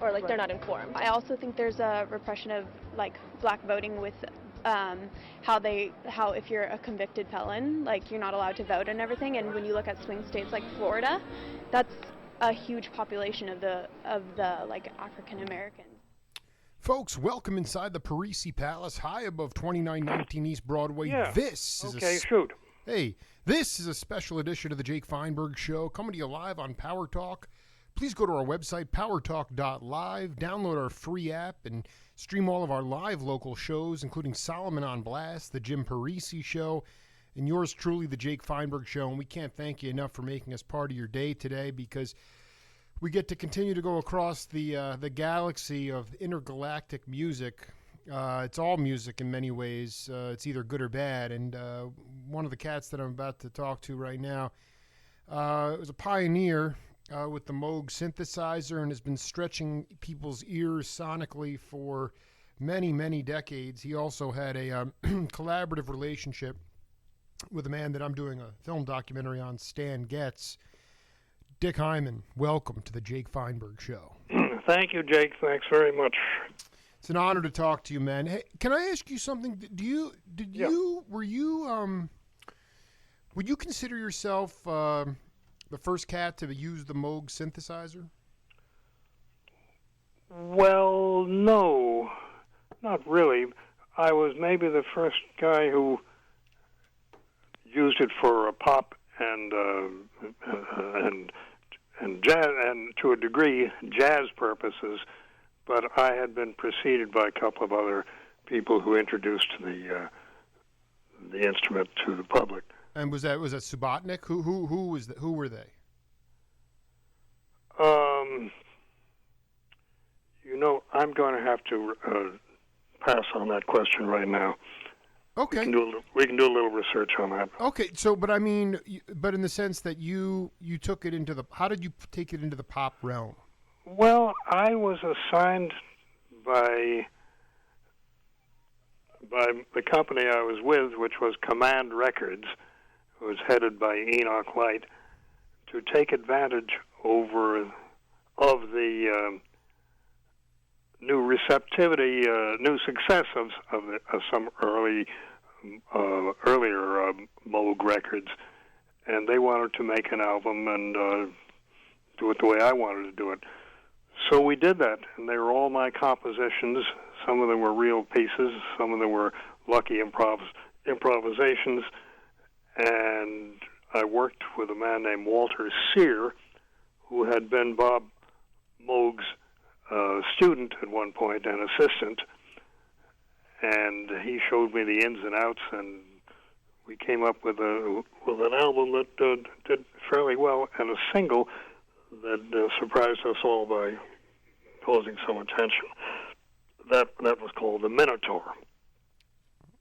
or like they're not informed. I also think there's a repression of like black voting with how if you're a convicted felon, like you're not allowed to vote and everything. And when you look at swing states like Florida, that's a huge population of the like African Americans. Folks, welcome inside the Parisi Palace, high above 2919 East Broadway. Yeah. This is shoot. Hey, this is a special edition of the Jake Feinberg Show, coming to you live on Power Talk. Please go to our website, powertalk.live, download our free app, and stream all of our live local shows, including Solomon on Blast, the Jim Parisi Show, and yours truly, the Jake Feinberg Show. And we can't thank you enough for making us part of your day today, because we get to continue to go across the galaxy of intergalactic music. It's all music in many ways. It's either good or bad. And one of the cats that I'm about to talk to right now was a pioneer with the Moog synthesizer and has been stretching people's ears sonically for many, many decades. He also had a collaborative relationship with a man that I'm doing a film documentary on, Stan Getz. Dick Hyman, welcome to the Jake Feinberg Show. Thank you, Jake. Thanks very much. It's an honor to talk to you, man. Hey, can I ask you something? Would you consider yourself the first cat to use the Moog synthesizer? Well, no, not really. I was maybe the first guy who used it for pop and jazz, and to a degree jazz purposes, but I had been preceded by a couple of other people who introduced the instrument to the public. And was that Subotnick? Who were they? I'm going to have to pass on that question right now. Okay. We can do a little research on that. Okay, so but in the sense that you took it into how did you take it into the pop realm? Well, I was assigned by the company I was with, which was Command Records, who was headed by Enoch Light, to take advantage of the new receptivity, new success of some earlier Moog records, and they wanted to make an album and do it the way I wanted to do it. So we did that, and they were all my compositions. Some of them were real pieces, some of them were lucky improvisations, and I worked with a man named Walter Sear, who had been Bob Moog's student at one point and assistant, and he showed me the ins and outs, and we came up with an album that did fairly well, and a single that surprised us all by causing some attention. That was called The Minotaur.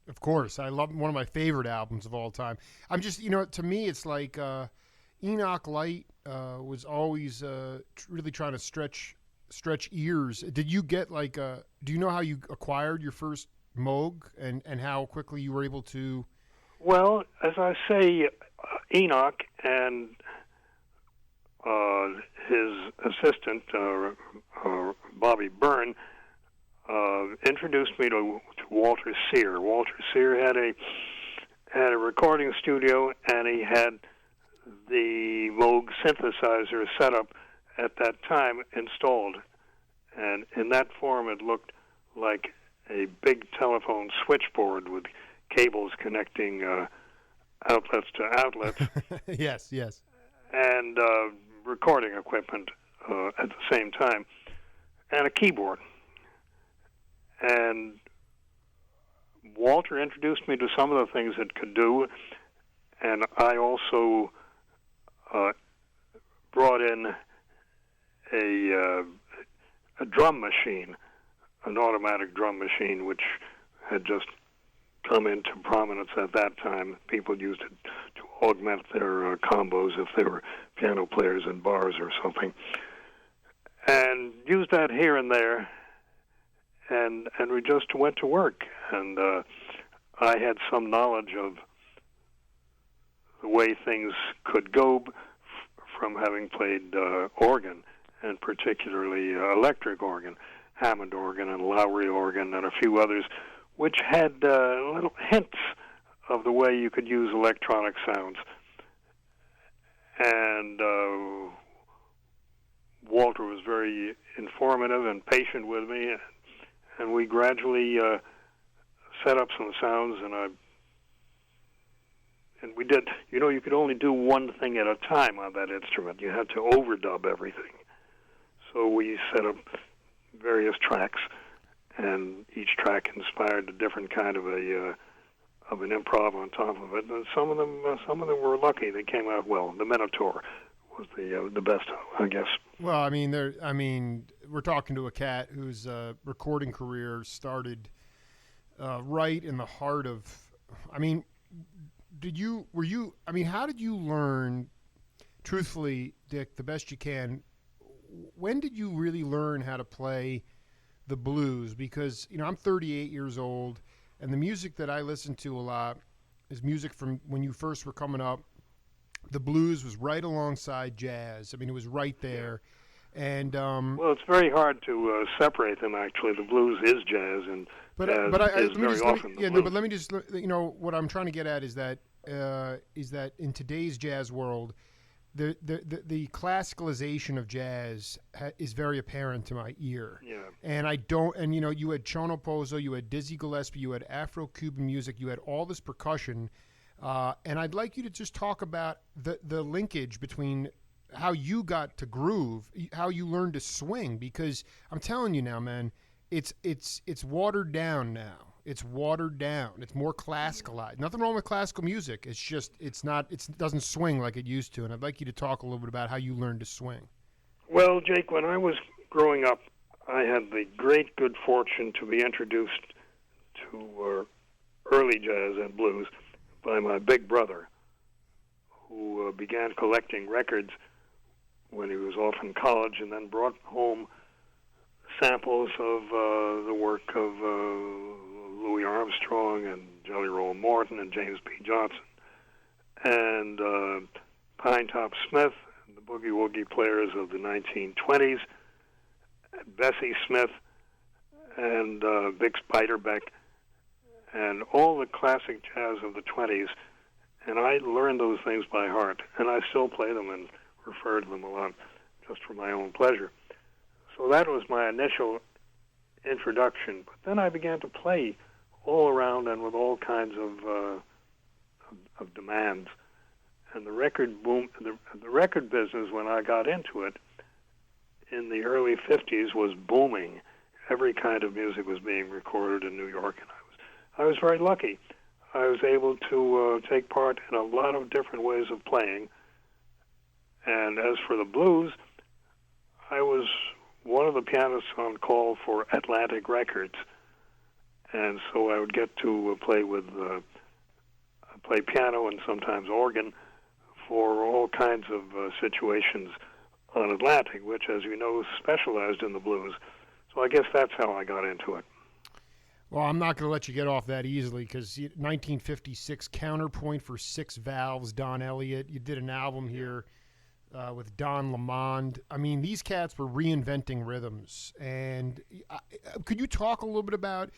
Of course, I love one of my favorite albums of all time. I'm just, to me, it's like Enoch Light was always really trying to stretch ears. Did you get do you know how you acquired your first Moog and how quickly you were able to? Well, as I say, Enoch and his assistant, Bobby Byrne, introduced me to Walter Sear. Walter Sear had a recording studio, and he had the Moog synthesizer set up at that time installed. And in that form, it looked like a big telephone switchboard with cables connecting outlets to outlets. Yes. And recording equipment at the same time, and a keyboard. And Walter introduced me to some of the things it could do, and I also brought in a drum machine, an automatic drum machine, which had just come into prominence at that time. People used it to augment their combos if they were piano players in bars or something, and used that here and there, and we just went to work. And I had some knowledge of the way things could go from having played organ and particularly electric organ, Hammond organ and Lowry organ and a few others, which had little hints of the way you could use electronic sounds. And Walter was very informative and patient with me, and we gradually set up some sounds, and we did. You know, you could only do one thing at a time on that instrument. You had to overdub everything. So we set up various tracks, and each track inspired a different kind of an improv on top of it. And some of them were lucky; they came out well. The Minotaur was the best, I guess. Well, I mean, we're talking to a cat whose recording career started right in the heart of. I mean, how did you learn? Truthfully, Dick, the best you can. When did you really learn how to play the blues? Because I'm 38 years old, and the music that I listen to a lot is music from when you first were coming up. The blues was right alongside jazz. I mean, it was right there. And well, it's very hard to separate them. Actually, the blues is jazz, and jazz is very often the blues. But let me just, what I'm trying to get at is that in today's jazz world, the classicalization of jazz is very apparent to my ear. Yeah. And you had Chono Pozo, you had Dizzy Gillespie, you had Afro-Cuban music, you had all this percussion. And I'd like you to just talk about the linkage between how you got to groove, how you learned to swing, because I'm telling you now, man, it's watered down now. It's watered down. It's more classicalized. Nothing wrong with classical music. It's just it doesn't swing like it used to. And I'd like you to talk a little bit about how you learned to swing. Well, Jake, when I was growing up, I had the great good fortune to be introduced to early jazz and blues by my big brother, who began collecting records when he was off in college, and then brought home samples of the work of Louis Armstrong and Jelly Roll Morton and James P. Johnson, and Pine Top Smith, and the boogie woogie players of the 1920s, Bessie Smith, and Vic Spiderbeck, and all the classic jazz of the 20s. And I learned those things by heart, and I still play them and refer to them a lot just for my own pleasure. So that was my initial introduction. But then I began to play all around and with all kinds of demands. And the record boom, the record business, when I got into it in the early 50s, was booming. Every kind of music was being recorded in New York, and I was very lucky. I was able to take part in a lot of different ways of playing. And as for the blues, I was one of the pianists on call for Atlantic Records, and so I would get to play piano and sometimes organ for all kinds of situations on Atlantic, which, as you know, specialized in the blues. So I guess that's how I got into it. Well, I'm not going to let you get off that easily, because 1956 Counterpoint for Six Valves, Don Elliott. You did an album here with Don Lamond. I mean, these cats were reinventing rhythms. And could you talk a little bit about,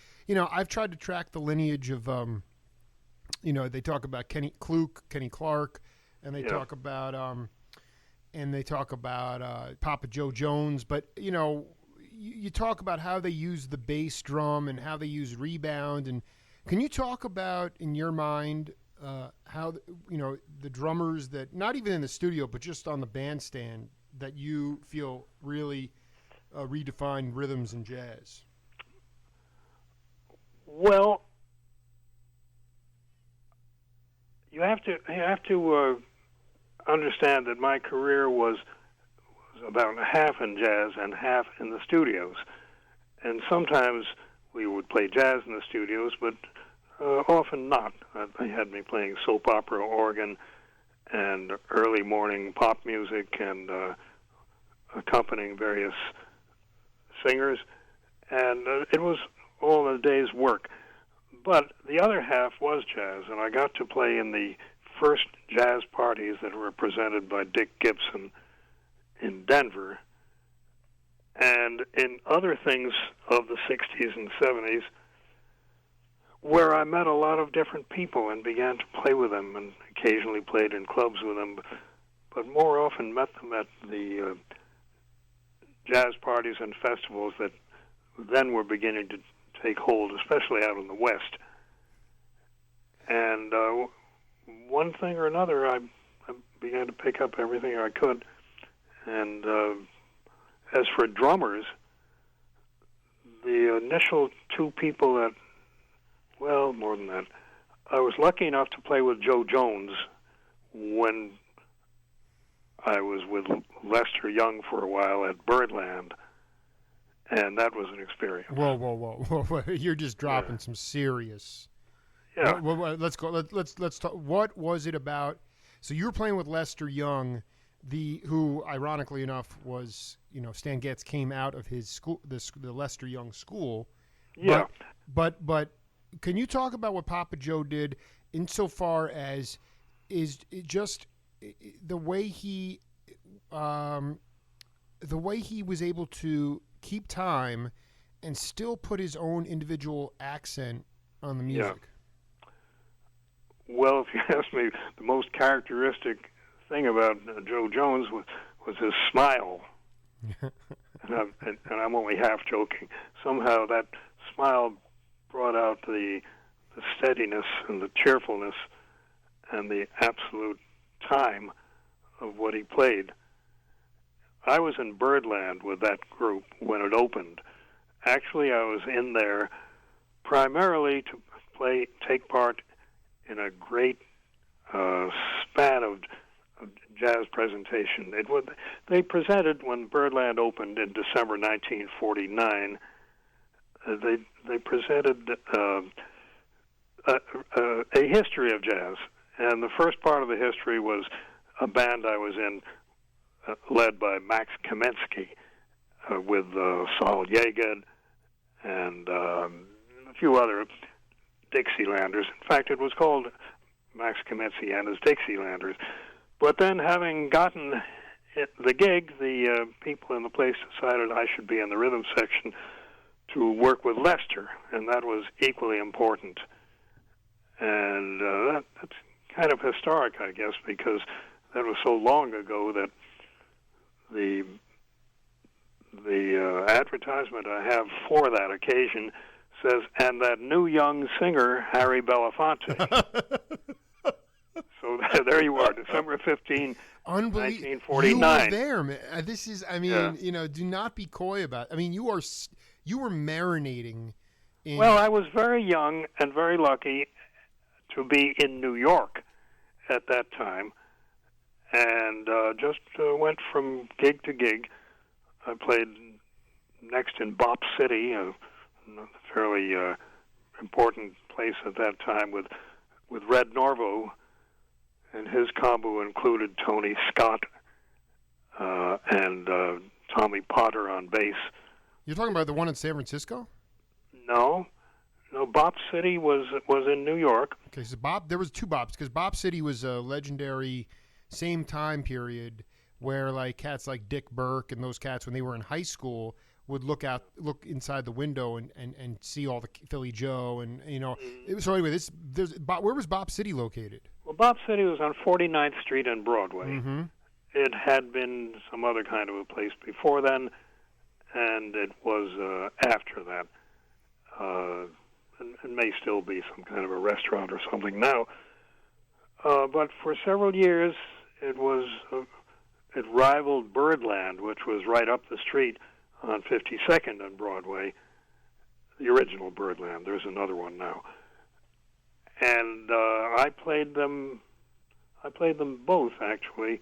I've tried to track the lineage of, they talk about Kenny Clark, and they talk about Papa Joe Jones. But, you talk about how they use the bass drum and how they use rebound. And can you talk about, in your mind, how the drummers that, not even in the studio but just on the bandstand, that you feel really redefine rhythms in jazz? Well, you have to understand that my career was about half in jazz and half in the studios. And sometimes we would play jazz in the studios, but often not. They had me playing soap opera organ and early morning pop music and accompanying various singers. And it was all a day's work. But the other half was jazz, and I got to play in the first jazz parties that were presented by Dick Gibson in Denver, And in other things of the 60s and 70s, where I met a lot of different people and began to play with them and occasionally played in clubs with them, but more often met them at the jazz parties and festivals that then were beginning to take hold, especially out in the West. And one thing or another, I began to pick up everything I could. And as for drummers, the initial two people that, well, more than that, I was lucky enough to play with Joe Jones when I was with Lester Young for a while at Birdland, and that was an experience. Whoa! You're just dropping some serious. Yeah. Well, let's go. Let's talk. What was it about? So you were playing with Lester Young, who, ironically enough, was Stan Getz came out of his school, the Lester Young School. Yeah. But can you talk about what Papa Joe did insofar as is it just the way he was able to keep time and still put his own individual accent on the music? Yeah. Well, if you ask me, the most characteristic thing about Joe Jones was his smile. and I'm only half joking. Somehow that smile brought out the steadiness and the cheerfulness and the absolute time of what he played. I was in Birdland with that group when it opened. Actually, I was in there primarily to take part in a great span of jazz presentation. They presented, when Birdland opened in December 1949, they presented a history of jazz. And the first part of the history was a band I was in, led by Max Kaminsky, with Sol Yagin and a few other Dixielanders. In fact, it was called Max Kaminsky and his Dixielanders. But then, having gotten the gig, the people in the place decided I should be in the rhythm section to work with Lester, and that was equally important. And that's kind of historic, I guess, because that was so long ago that the advertisement I have for that occasion says, "And that new young singer, Harry Belafonte." So there you are, December 15, 1949. You were there, man. This is, do not be coy about it. I mean, you were marinating in... Well, I was very young and very lucky to be in New York at that time, and just went from gig to gig. I played next in Bop City, a fairly important place at that time, with Red Norvo, and his combo included Tony Scott and Tommy Potter on bass. You're talking about the one in San Francisco? No, Bop City was in New York. Okay, so there was two Bops, because Bop City was a legendary same time period where like cats like Dick Burke and those cats, when they were in high school, would look inside the window and see all the Philly Joe and So anyway, where was Bop City located? Well, Bop City was on 49th Street and Broadway. Mm-hmm. It had been some other kind of a place before then, and it was after that. And may still be some kind of a restaurant or something now. But for several years, it rivaled Birdland, which was right up the street on 52nd and Broadway, the original Birdland. There's another one now. And I played them both, actually.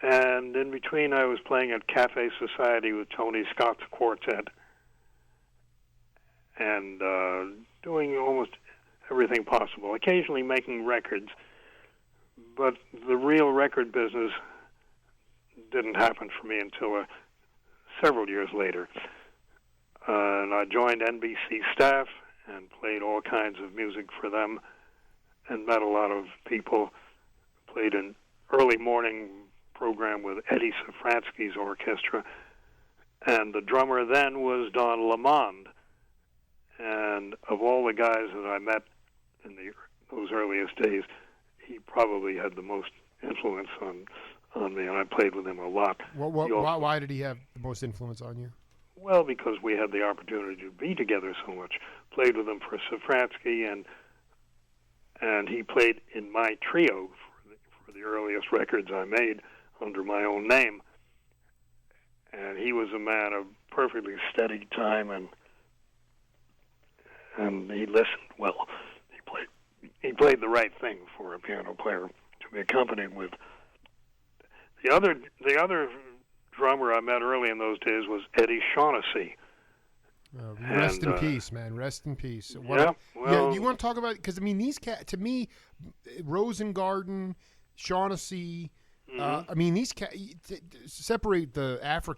And in between, I was playing at Cafe Society with Tony Scott's quartet and doing almost everything possible, occasionally making records. But the real record business didn't happen for me until several years later. And I joined NBC staff and played all kinds of music for them and met a lot of people. Played an early morning program with Eddie Safransky's orchestra And the drummer then was Don Lamond. And of all the guys that I met in those earliest days, he probably had the most influence on me, and I played with him a lot. Why did he have the most influence on you? Well, because we had the opportunity to be together so much. Played with him for Safransky, and he played in my trio for the earliest records I made under my own name. And he was a man of perfectly steady time, and he listened well. He played the right thing for a piano player to be accompanied with. The other drummer I met early in those days was Eddie Shaughnessy. Rest in peace, man. Rest in peace. You want to talk about, because I mean, these cats, to me, Rosengarten, Shaughnessy. I mean, these cats, separate the Afro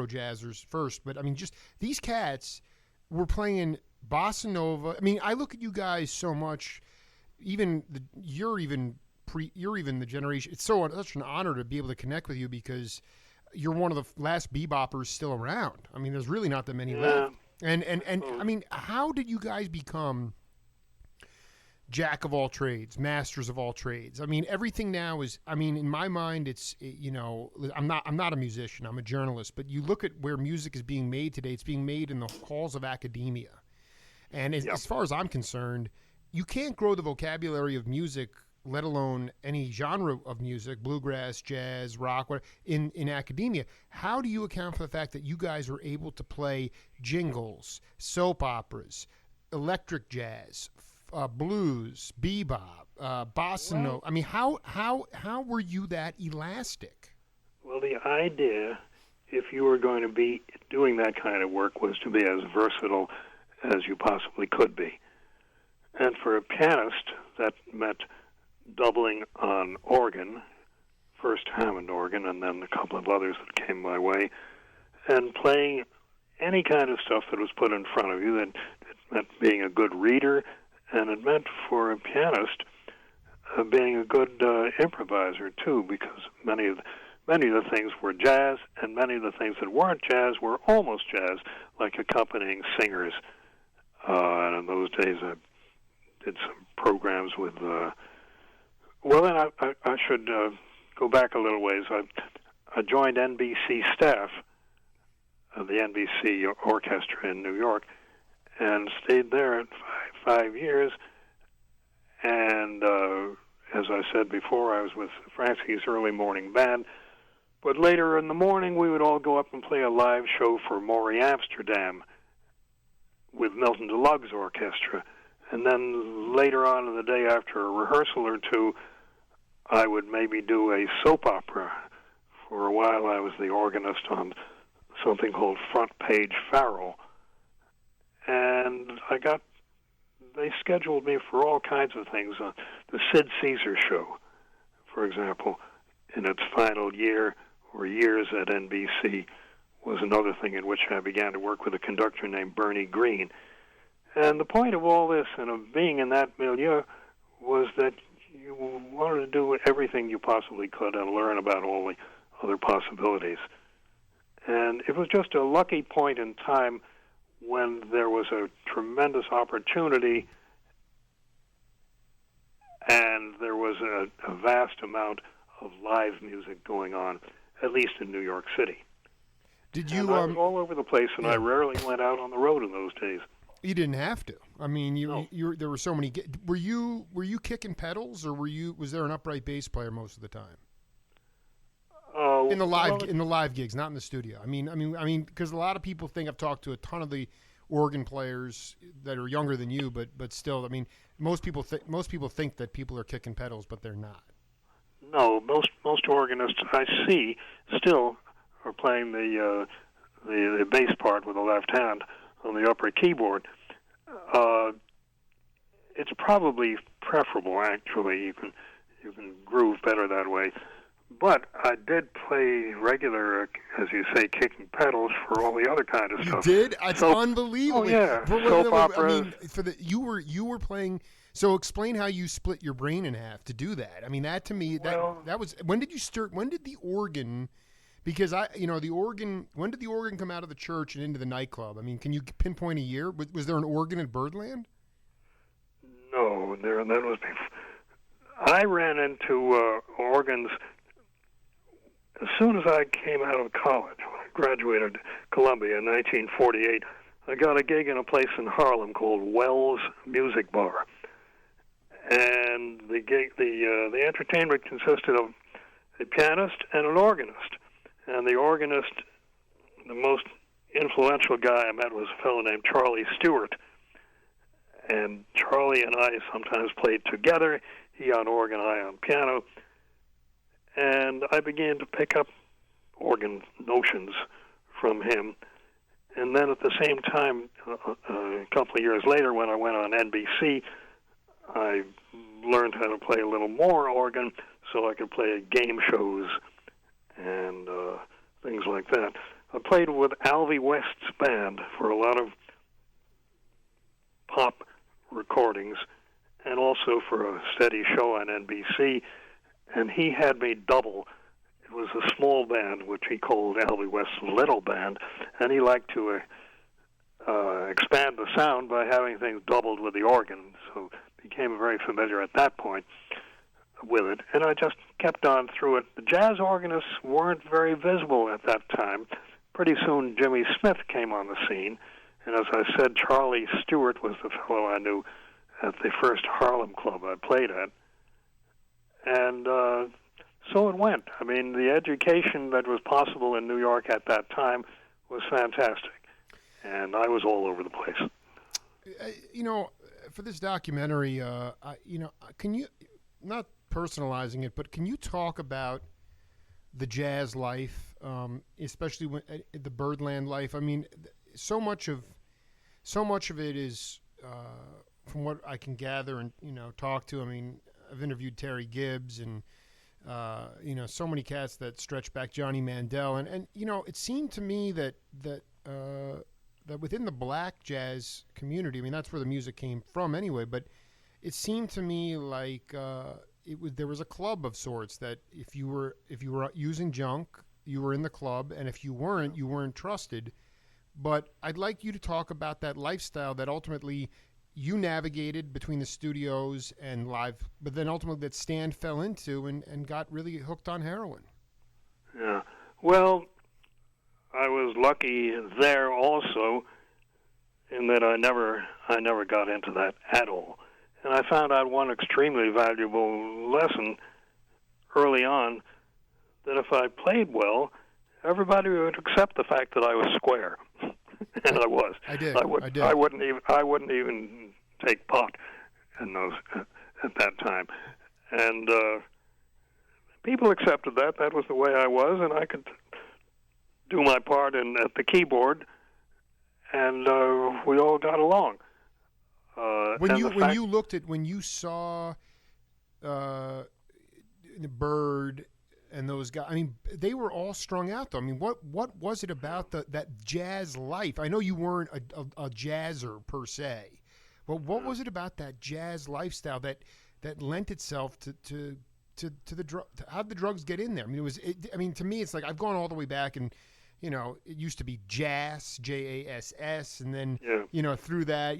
jazzers first, but I mean, just these cats were playing bossa nova. I mean, I look at you guys so much. You're even the generation. It's such an honor to be able to connect with you, because you're one of the last beboppers still around. I mean, there's really not that many left. And I mean, how did you guys become jack of all trades, masters of all trades? I mean, everything now is, I mean, in my mind, it's, I'm not a musician, I'm a journalist, but you look at where music is being made today, it's being made in the halls of academia. And as far as I'm concerned, you can't grow the vocabulary of music, let alone any genre of music, bluegrass, jazz, rock, whatever, in academia. How do you account for the fact that you guys were able to play jingles, soap operas, electric jazz, blues, bebop, bossa nova? I mean, how were you that elastic? Well, the idea, if you were going to be doing that kind of work, was to be as versatile as you possibly could be. And for a pianist, that meant doubling on organ, first Hammond organ, and then a couple of others that came my way, and playing any kind of stuff that was put in front of you. That it meant being a good reader, and it meant for a pianist being a good improviser too, because many of the things were jazz, and many of the things that weren't jazz were almost jazz, like accompanying singers. And in those days, I did some programs with. Well, then I should go back a little ways. I joined NBC staff, the NBC orchestra in New York, and stayed there 5 years. And as I said before, I was with Fransky's early morning band. But later in the morning, we would all go up and play a live show for Maury Amsterdam with Milton DeLugg's orchestra. And then later on in the day, after a rehearsal or two, I would maybe do a soap opera. For a while, I was the organist on something called Front Page Farrell. And they scheduled me for all kinds of things. The Sid Caesar Show, for example, in its final year or years at NBC, was another thing in which I began to work with a conductor named Bernie Green. And the point of all this and of being in that milieu was that you wanted to do everything you possibly could and learn about all the other possibilities. And it was just a lucky point in time when there was a tremendous opportunity and there was a vast amount of live music going on, at least in New York City. Did you? And I was all over the place, and I rarely went out on the road in those days. You didn't have to. I mean, No. there were so many. Were you kicking pedals, or was there an upright bass player most of the time? In the live gigs, not in the studio. I mean, because a lot of people think, I've talked to a ton of the organ players that are younger than you, but still, I mean, most people think that people are kicking pedals, but they're not. No, most organists I see still are playing the bass part with the left hand on the upper keyboard. It's probably preferable, actually. You can groove better that way. But I did play regular, as you say, kicking pedals for all the other kind of stuff. You did? It's unbelievable. Oh yeah, soap operas. I mean, you were playing. So explain how you split your brain in half to do that. I mean, that to me, that was. When did you start? When did the organ Because the organ. When did the organ come out of the church and into the nightclub? I mean, can you pinpoint a year? Was there an organ at Birdland? No, that was before. I ran into organs as soon as I came out of college. I graduated Columbia in 1948. I got a gig in a place in Harlem called Wells Music Bar, and the entertainment consisted of a pianist and an organist. And the organist, the most influential guy I met was a fellow named Charlie Stewart. And Charlie and I sometimes played together, he on organ, I on piano. And I began to pick up organ notions from him. And then at the same time, a couple of years later, when I went on NBC, I learned how to play a little more organ so I could play game shows and things like that. I played with Alvy West's band for a lot of pop recordings and also for a steady show on NBC, and he had me double. It was a small band, which he called Alvy West's Little Band, and he liked to expand the sound by having things doubled with the organ, so became very familiar at that point with it, and I just kept on through it. The jazz organists weren't very visible at that time. Pretty soon Jimmy Smith came on the scene, and as I said, Charlie Stewart was the fellow I knew at the first Harlem club I played at. And so it went. I mean, the education that was possible in New York at that time was fantastic, and I was all over the place. For this documentary, can you, not personalizing it, but can you talk about the jazz life, especially when, the Birdland life? I mean, so much of it is, from what I can gather and talk to. I mean, I've interviewed Terry Gibbs and so many cats that stretch back, Johnny Mandel, and it seemed to me that within the black jazz community, I mean, that's where the music came from anyway, but it seemed to me like there was a club of sorts that if you were using junk, you were in the club, and if you weren't trusted. But I'd like you to talk about that lifestyle that ultimately you navigated between the studios and live, but then ultimately that Stan fell into and got really hooked on heroin. Yeah. Well, I was lucky there also in that I never got into that at all. And I found out one extremely valuable lesson early on, that if I played well, everybody would accept the fact that I was square. And I was. I did. I wouldn't even take pot in those at that time. And people accepted that. That was the way I was, and I could do my part at the keyboard, and we all got along. When you saw the Bird and those guys, I mean, they were all strung out though. I mean, what was it about that jazz life? I know you weren't a jazzer per se, but what was it about that jazz lifestyle that lent itself to the drug? How'd the drugs get in there? I mean, to me, it's like I've gone all the way back, and it used to be jazz, JASS, and then through that,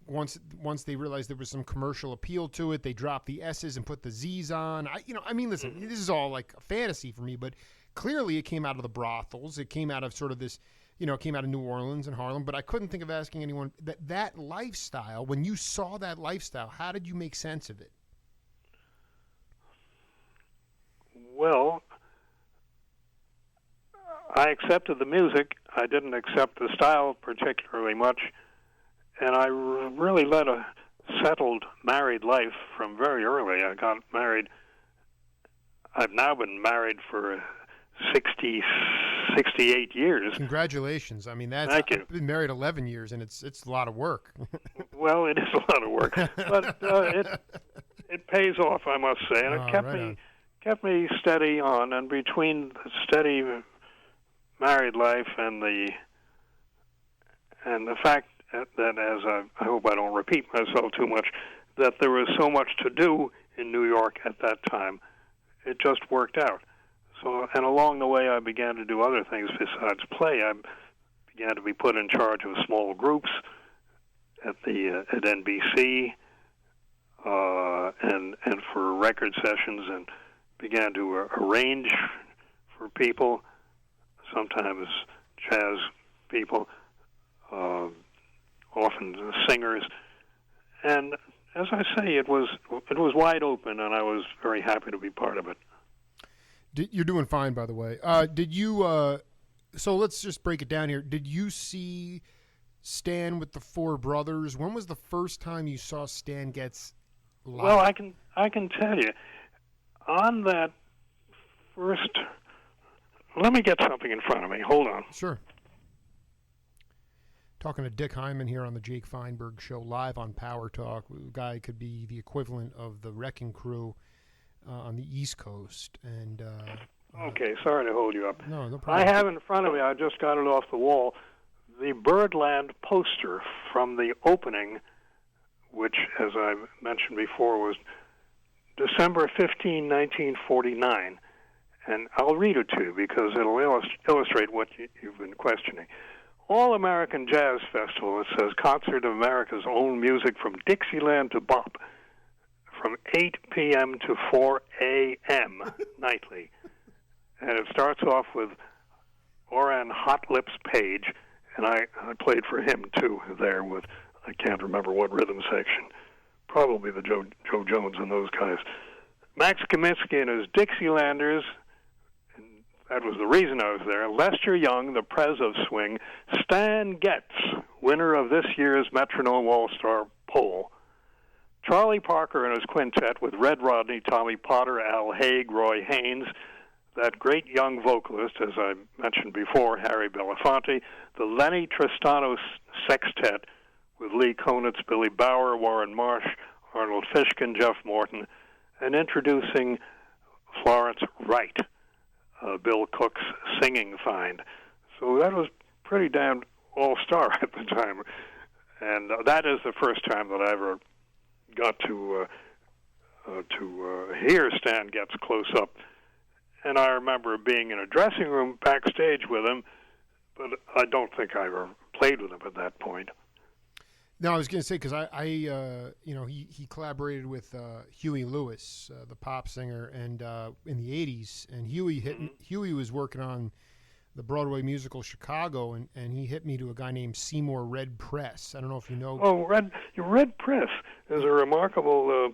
once they realized there was some commercial appeal to it, they dropped the S's and put the Z's on. Listen, this is all like a fantasy for me, but clearly it came out of the brothels. It came out of sort of this, it came out of New Orleans and Harlem, but I couldn't think of asking anyone that lifestyle, when you saw that lifestyle, how did you make sense of it? Well, I accepted the music. I didn't accept the style particularly much. And I really led a settled married life from very early. I got married. I've now been married for 68 years. Congratulations. I mean, Thank you. I've been married 11 years, and it's a lot of work. Well, it is a lot of work, but it pays off, I must say. And it kept me steady on. And between the steady married life and the fact that, as I hope I don't repeat myself too much, that there was so much to do in New York at that time, it just worked out. So, and along the way, I began to do other things besides play. I began to be put in charge of small groups at NBC, and for record sessions, and began to arrange for people, sometimes jazz people, often singers, and as I say, it was wide open, and I was very happy to be part of it. You're doing fine, by the way. Did you? So let's just break it down here. Did you see Stan with the Four Brothers? When was the first time you saw Stan Getz live? Well, I can tell you, on that first. Let me get something in front of me. Hold on. Sure. Talking to Dick Hyman here on the Jake Feinberg Show, live on Power Talk. A guy could be the equivalent of the Wrecking Crew on the East Coast. And okay, sorry to hold you up. No problem. I have in front of me, I just got it off the wall, the Birdland poster from the opening, which, as I mentioned before, was December 15, 1949. And I'll read it to you because it'll illustrate what you've been questioning. All-American Jazz Festival, it says, concert of America's own music from Dixieland to bop, from 8 p.m. to 4 a.m. nightly. And it starts off with Oran Hot Lips Page, and I played for him, too, there with, I can't remember what rhythm section, probably the Joe Jones and those guys. Max Kaminsky and his Dixielanders, and that was the reason I was there. Lester Young, the Prez of Swing. Stan Getz, winner of this year's Metronome All-Star poll. Charlie Parker and his quintet with Red Rodney, Tommy Potter, Al Haig, Roy Haynes, that great young vocalist, as I mentioned before, Harry Belafonte, the Lenny Tristano Sextet with Lee Konitz, Billy Bauer, Warren Marsh, Arnold Fishkin, Jeff Morton, and introducing Florence Wright, Bill Cook's singing find. So that was pretty damn all-star at the time. And that is the first time that I ever got to hear Stan Getz close up. And I remember being in a dressing room backstage with him, but I don't think I ever played with him at that point. No, I was going to say, because he collaborated with Huey Lewis, the pop singer, and in the 80s, and Huey was working on the Broadway musical Chicago, and he hit me to a guy named Seymour Red Press. I don't know if you know. Oh, Red Press is a remarkable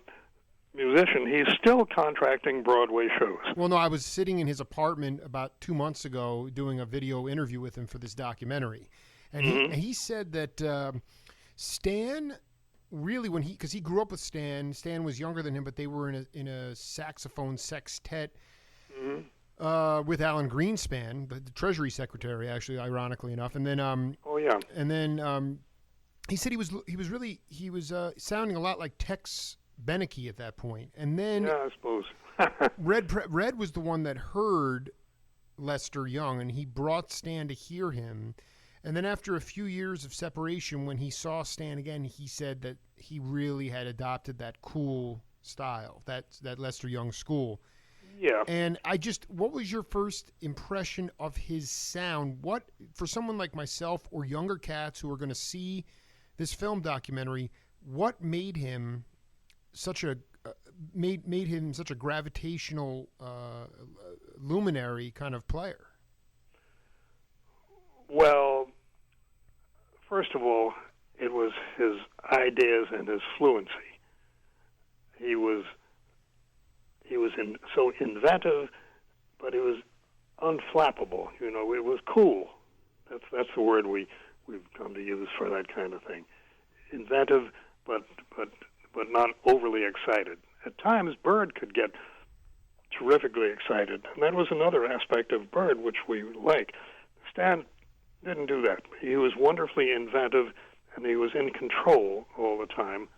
musician. He's still contracting Broadway shows. Well, no, I was sitting in his apartment about 2 months ago doing a video interview with him for this documentary, and he said that Stan really, because he grew up with Stan was younger than him, but they were in a saxophone sextet with Alan Greenspan, the Treasury Secretary, actually, ironically enough, and then he said he was sounding a lot like Tex Beneke at that point, and then I suppose Red was the one that heard Lester Young, and he brought Stan to hear him. And then after a few years of separation, when he saw Stan again, he said that he really had adopted that cool style, that Lester Young school. Yeah. And what was your first impression of his sound? What, for someone like myself or younger cats who are going to see this film documentary, what made him such a gravitational luminary kind of player? Well, first of all, it was his ideas and his fluency. He was so inventive, but it was unflappable. It was cool. That's the word we've come to use for that kind of thing. Inventive, but not overly excited. At times, Bird could get terrifically excited, and that was another aspect of Bird which we like. Stan didn't do that. He was wonderfully inventive, and he was in control all the time,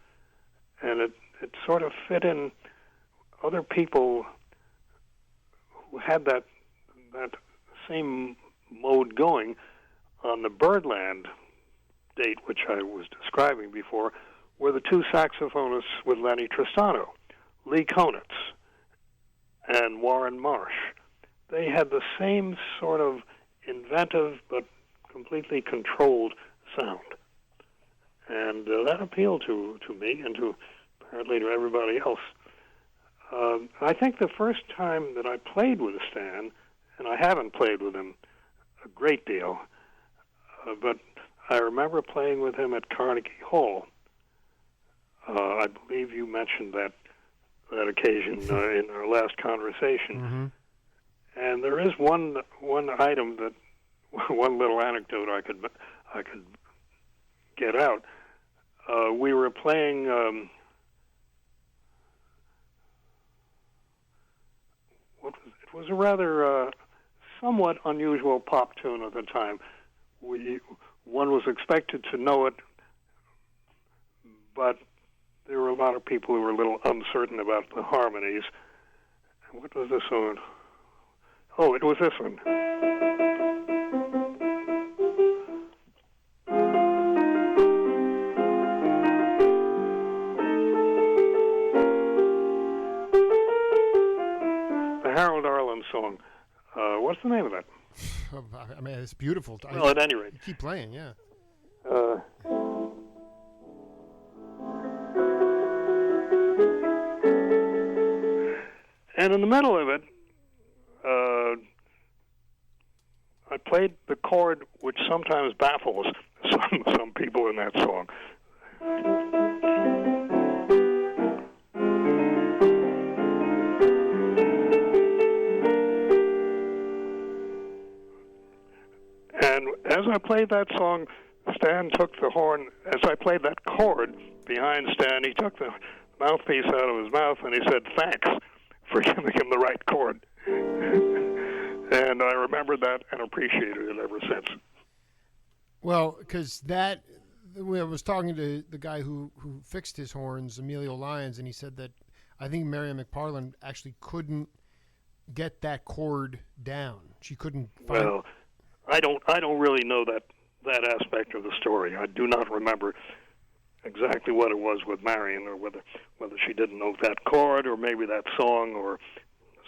and it sort of fit in other people who had that same mode going. On the Birdland date, which I was describing before, were the two saxophonists with Lenny Tristano, Lee Konitz and Warren Marsh. they had the same sort of inventive but completely controlled sound. And that appealed to me and to apparently to everybody else. I think the first time that I played with Stan, and I haven't played with him a great deal, but I remember playing with him at Carnegie Hall. I believe you mentioned that occasion in our last conversation. Mm-hmm. And there is one item that one little anecdote I could get out. We were playing it was a rather somewhat unusual pop tune at the time. One was expected to know it, but there were a lot of people who were a little uncertain about the harmonies. What was this one? Oh, it was this one. The Harold Arlen song. What's the name of that? I mean, it's beautiful. Well, at any rate. Keep playing, yeah. And in the middle of it, I played the chord which sometimes baffles some people in that song. And as I played that song, Stan took the horn. As I played that chord behind Stan, he took the mouthpiece out of his mouth and he said, "Thanks for giving him the right chord." And I remembered that and appreciated it ever since. Well, because I was talking to the guy who fixed his horns, Emilio Lyons, and he said that I think Marianne McParland actually couldn't get that chord down. She couldn't find. Well, I don't really know that aspect of the story. I do not remember exactly what it was with Marion, or whether she didn't know that chord, or maybe that song, or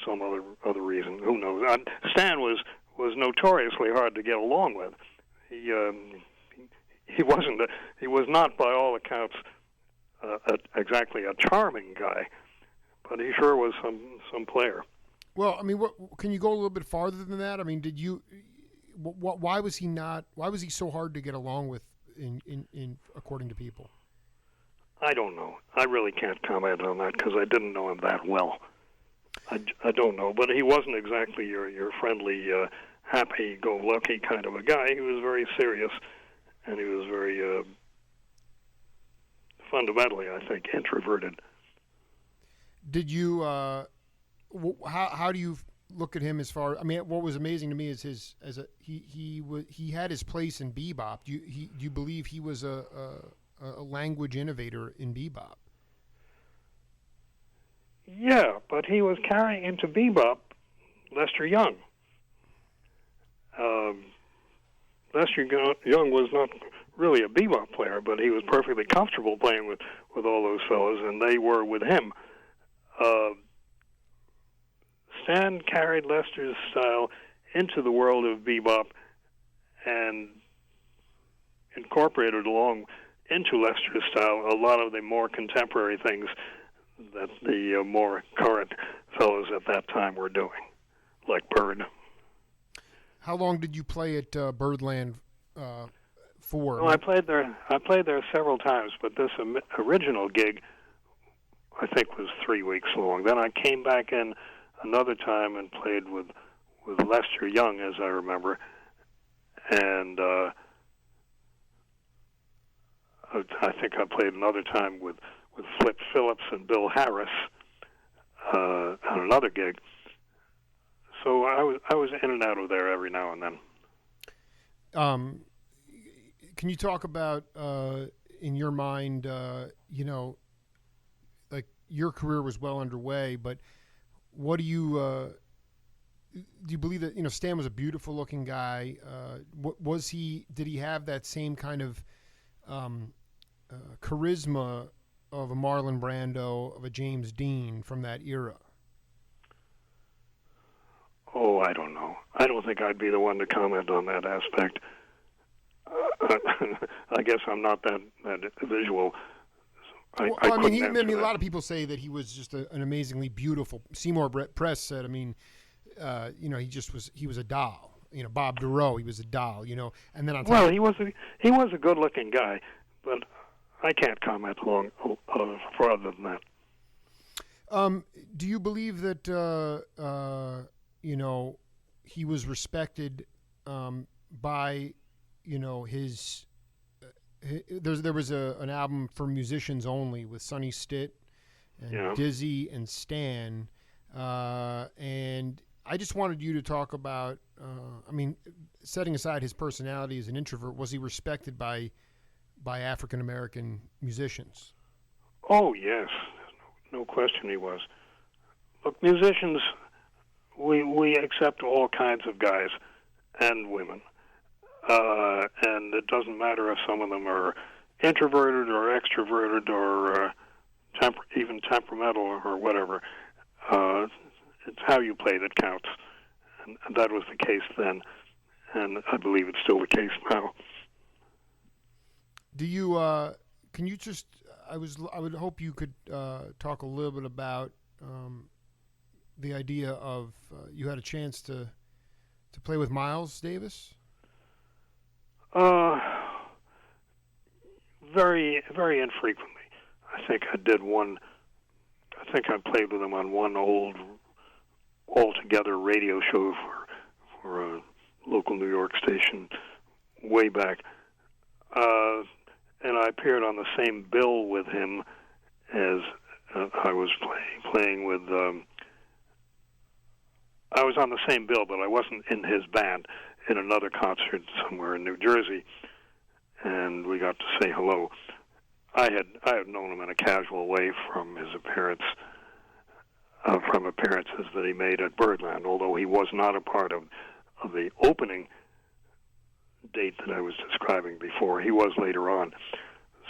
some other reason. Who knows? Stan was notoriously hard to get along with. He was not, by all accounts, exactly a charming guy, but he sure was some player. Well, I mean, can you go a little bit farther than that? I mean, did you? Why was he not? Why was he so hard to get along with? In according to people. I don't know. I really can't comment on that because I didn't know him that well. I don't know, but he wasn't exactly your friendly, happy-go-lucky kind of a guy. He was very serious, and he was very fundamentally, I think, introverted. Did you? How do you look at him as far? I mean, what was amazing to me is he had his place in bebop. Do you believe he was a language innovator in bebop? Yeah, but he was carrying into bebop Lester Young. Lester Young was not really a bebop player, but he was perfectly comfortable playing with all those fellows, and they were with him. Stan carried Lester's style into the world of bebop and incorporated along into Lester's style a lot of the more contemporary things that the more current fellows at that time were doing, like Bird. How long did you play at Birdland for? Well, I played there several times, but this original gig, I think, was 3 weeks long. Then I came back in another time and played with Lester Young, as I remember, and I think I played another time with Flip Phillips and Bill Harris on another gig. So I was in and out of there every now and then. Can you talk about in your mind, like your career was well underway, but what do you believe that Stan was a beautiful looking guy? Did he have that same kind of charisma of a Marlon Brando, of a James Dean from that era? Oh, I don't know. I don't think I'd be the one to comment on that aspect. I guess I'm not that visual. I mean, a lot of people say that he was just an amazingly beautiful. Seymour Press said, I mean, he was a doll. Bob Duro, he was a doll. And then on top. Well, he was a good-looking guy, but I can't comment for other than that. Do you believe that he was respected by his? There was an album for musicians only with Sonny Stitt and Dizzy and Stan, and I just wanted you to talk about. Setting aside his personality as an introvert, was he respected by African American musicians? Oh yes, no question he was. Look, musicians, we accept all kinds of guys and women. And it doesn't matter if some of them are introverted or extroverted or even temperamental or whatever. It's how you play that counts. And that was the case then, and I believe it's still the case now. Do you, can you just, I would hope you could talk a little bit about the idea of, you had a chance to play with Miles Davis? Very, very infrequently. I think I played with him on one old all-together radio show for a local New York station way back. And I appeared on the same bill with him as I was playing with... I was on the same bill, but I wasn't in his band, in another concert somewhere in New Jersey, and we got to say hello. I had known him in a casual way from his appearances that he made at Birdland, although he was not a part of the opening date that I was describing before. He was later on.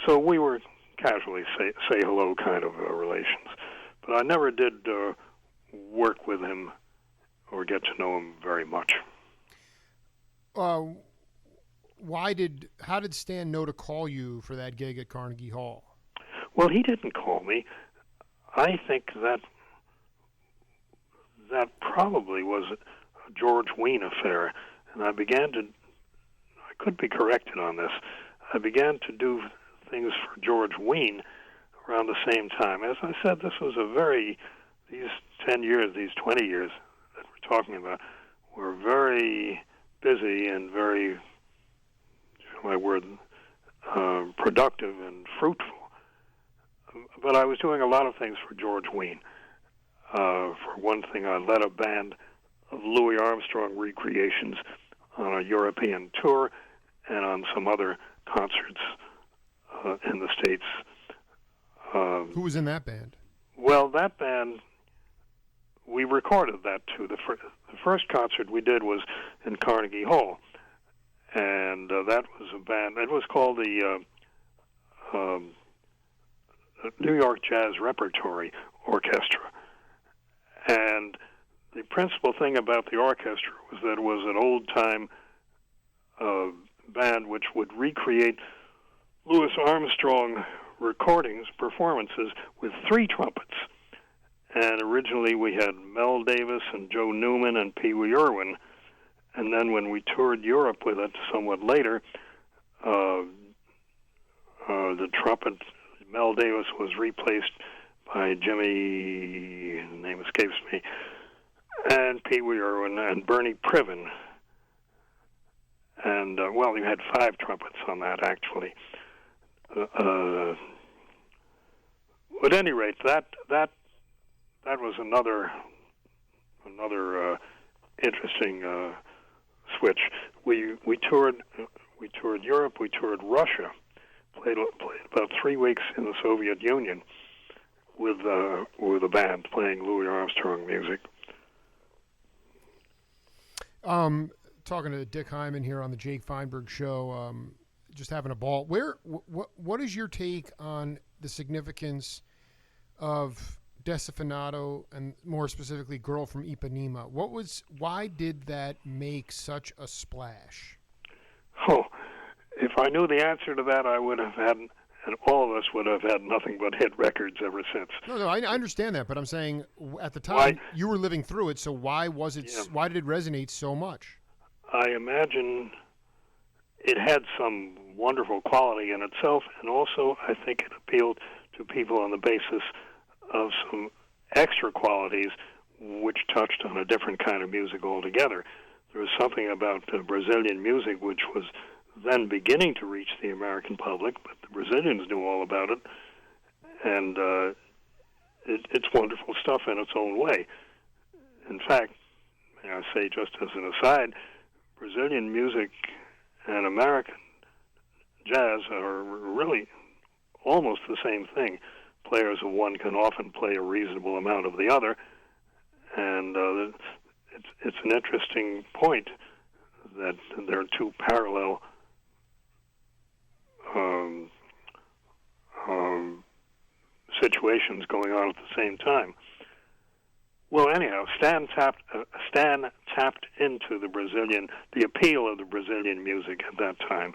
So we were casually say hello kind of relations. But I never did work with him or get to know him very much. How did Stan know to call you for that gig at Carnegie Hall? Well, he didn't call me. I think that probably was a George Wein affair, and I could be corrected on this, I began to do things for George Wein around the same time. As I said, this was these 10 years, these 20 years that we're talking about, were very busy and very, my word, productive and fruitful. But I was doing a lot of things for George Wein. For one thing, I led a band of Louis Armstrong recreations on a European tour and on some other concerts in the States. Who was in that band? Well, that band, we recorded that too. The first concert we did was in Carnegie Hall, and that was a band. It was called the New York Jazz Repertory Orchestra. And the principal thing about the orchestra was that it was an old-time band which would recreate Louis Armstrong performances with 3 trumpets. And originally we had Mel Davis and Joe Newman and Pee Wee Irwin. And then when we toured Europe with it somewhat later, the trumpet, Mel Davis, was replaced by Jimmy, his name escapes me, and Pee Wee Irwin and Bernie Priven. And, you had 5 trumpets on that, actually. At any rate, that was another interesting switch. We toured Europe, we toured Russia, played about 3 weeks in the Soviet Union with a band playing Louis Armstrong music. Talking to Dick Hyman here on the Jake Feinberg Show, just having a ball. What is your take on the significance of Desafinado, and more specifically, Girl from Ipanema. Why did that make such a splash? Oh, if I knew the answer to that, I would have had, and all of us would have had nothing but hit records ever since. No, I understand that, but I'm saying at the time you were living through it, so why was it? Yeah. Why did it resonate so much? I imagine it had some wonderful quality in itself, and also I think it appealed to people on the basis of some extra qualities which touched on a different kind of music altogether. There was something about Brazilian music which was then beginning to reach the American public, but the Brazilians knew all about it, and it's wonderful stuff in its own way. In fact, may I say just as an aside, Brazilian music and American jazz are really almost the same thing. Players of one can often play a reasonable amount of the other, and it's an interesting point that there are two parallel situations going on at the same time. Well, anyhow, Stan tapped into the appeal of the Brazilian music at that time,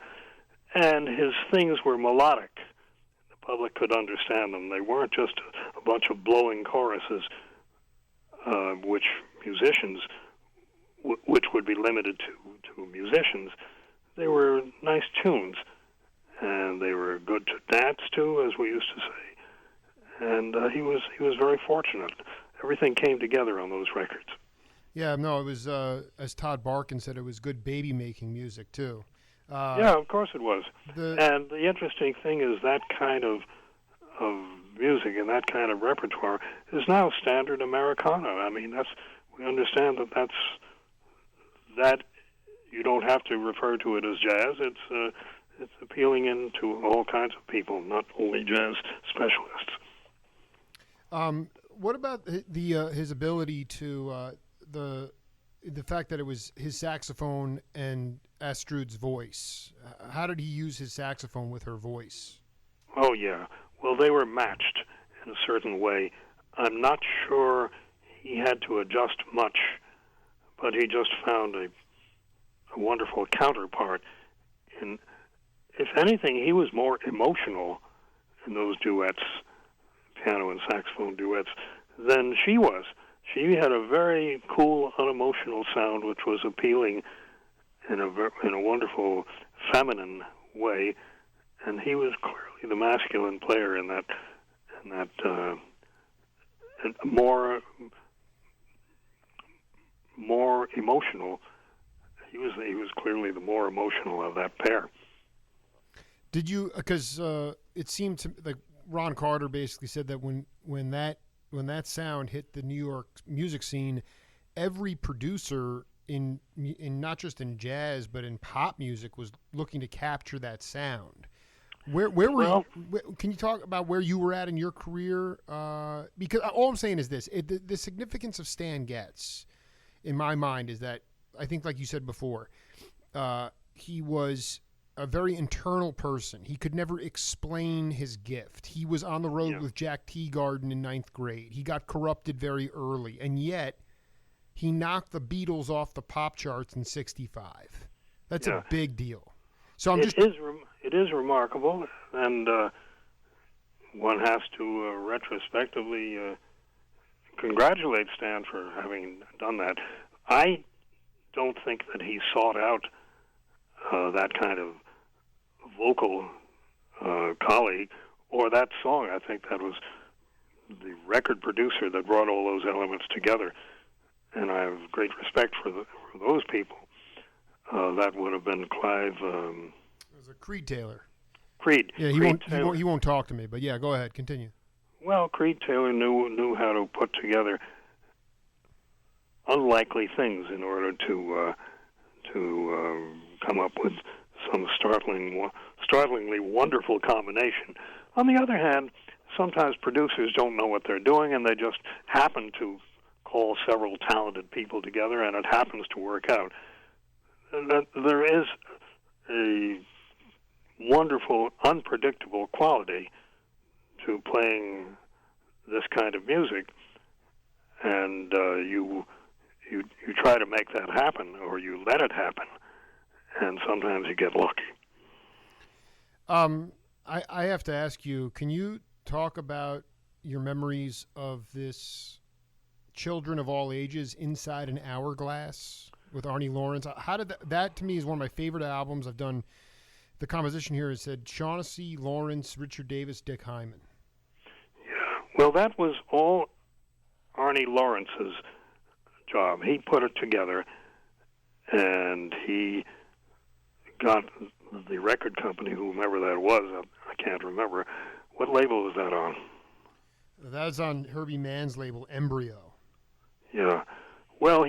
and his things were melodic. The public could understand them. They weren't just a bunch of blowing choruses, which would be limited to musicians. They were nice tunes, and they were good to dance to, as we used to say. And he was very fortunate. Everything came together on those records. Yeah, no, it was, as Todd Barkin said, it was good baby-making music, too. Yeah, of course it was. And the interesting thing is that kind of music and that kind of repertoire is now standard Americana. I mean, we understand that you don't have to refer to it as jazz. It's appealing into all kinds of people, not only jazz specialists. What about his ability to the fact that it was his saxophone and Astrud's voice? How did he use his saxophone with her voice? Oh, yeah. Well, they were matched in a certain way. I'm not sure he had to adjust much, but he just found a wonderful counterpart. And if anything, he was more emotional in those duets, piano and saxophone duets, than she was. She had a very cool, unemotional sound, which was appealing in a wonderful, feminine way, and he was clearly the masculine player in that more emotional. He was clearly the more emotional of that pair. Did you? Because it seemed to like Ron Carter basically said that when that sound hit the New York music scene, every producer in not just in jazz but in pop music was looking to capture that sound. Where were you? Can you talk about where you were at in your career? Because all I'm saying is this: the significance of Stan Getz, in my mind, is that I think, like you said before, he was a very internal person. He could never explain his gift. He was on the road with Jack Teagarden in 9th grade. He got corrupted very early, and yet he knocked the Beatles off the pop charts in '65. That's a big deal. So it is remarkable, and one has to retrospectively congratulate Stan for having done that. I don't think that he sought out that kind of vocal colleague or that song. I think that was the record producer that brought all those elements together, and I have great respect for those people. That would have been Clive. It was a Creed Taylor. Creed. Yeah, he won't talk to me, but yeah, go ahead, continue. Well, Creed Taylor knew how to put together unlikely things in order to come up with some startlingly wonderful combination. On the other hand, sometimes producers don't know what they're doing, and they just happen to call several talented people together, and it happens to work out. There is a wonderful, unpredictable quality to playing this kind of music, and you try to make that happen, or you let it happen, and sometimes you get lucky. I have to ask you, can you talk about your memories of this Children of All Ages Inside an Hourglass with Arnie Lawrence? How did that to me is one of my favorite albums. I've done the composition here. It said Shaughnessy, Lawrence, Richard Davis, Dick Hyman. Yeah, well, that was all Arnie Lawrence's job. He put it together, and he got the record company, whomever that was, I can't remember. What label was that on? That was on Herbie Mann's label, Embryo. Yeah. Well,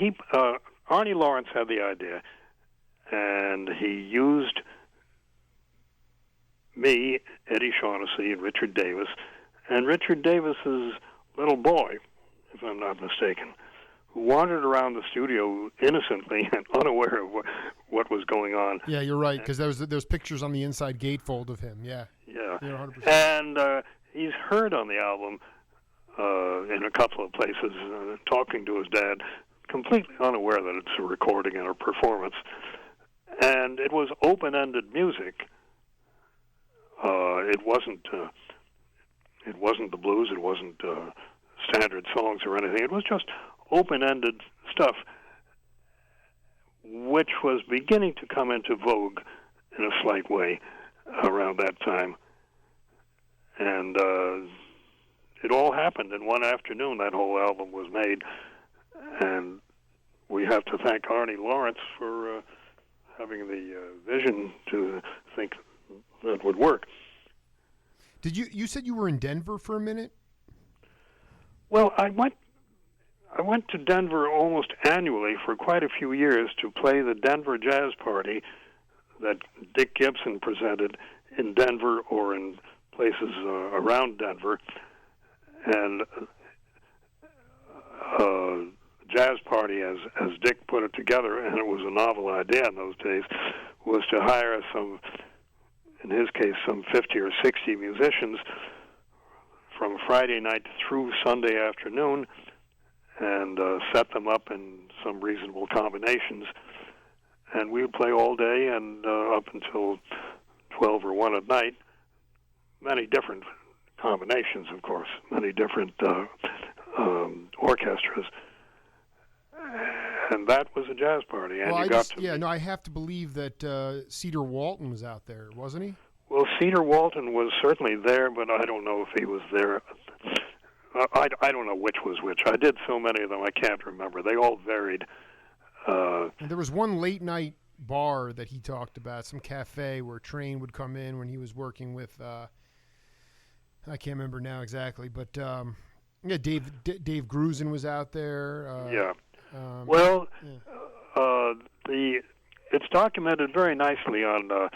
Arnie Lawrence had the idea, and he used me, Eddie Shaughnessy, and Richard Davis, and Richard Davis's little boy, if I'm not mistaken, who wandered around the studio innocently and unaware of what was going on. Yeah, you're right, because there's pictures on the inside gatefold of him. Yeah. Yeah. You're 100%. And he's heard on the album in a couple of places, talking to his dad, completely unaware that it's a recording and a performance. And it was open-ended music. It wasn't the blues. It wasn't standard songs or anything. It was just open-ended stuff, which was beginning to come into vogue in a slight way around that time. And it all happened in one afternoon. That whole album was made, and we have to thank Arnie Lawrence for having the vision to think that would work. Did you said you were in Denver for a minute? Well, I went to Denver almost annually for quite a few years to play the Denver Jazz Party that Dick Gibson presented in Denver or in places around Denver. And Jazz Party, as Dick put it together, and it was a novel idea in those days, was to hire some, in his case, some 50 or 60 musicians from Friday night through Sunday afternoon, and set them up in some reasonable combinations. And we would play all day and up until 12 or 1 at night. Many different combinations, of course, many different orchestras. And that was a jazz party. And well, I have to believe that Cedar Walton was out there, wasn't he? Well, Cedar Walton was certainly there, but I don't know if he was there. I don't know which was which. I did so many of them, I can't remember. They all varied. And there was one late night bar that he talked about, some cafe where Train would come in when he was working with, I can't remember now exactly, but yeah, Dave Grusin was out there. Yeah. It's documented very nicely on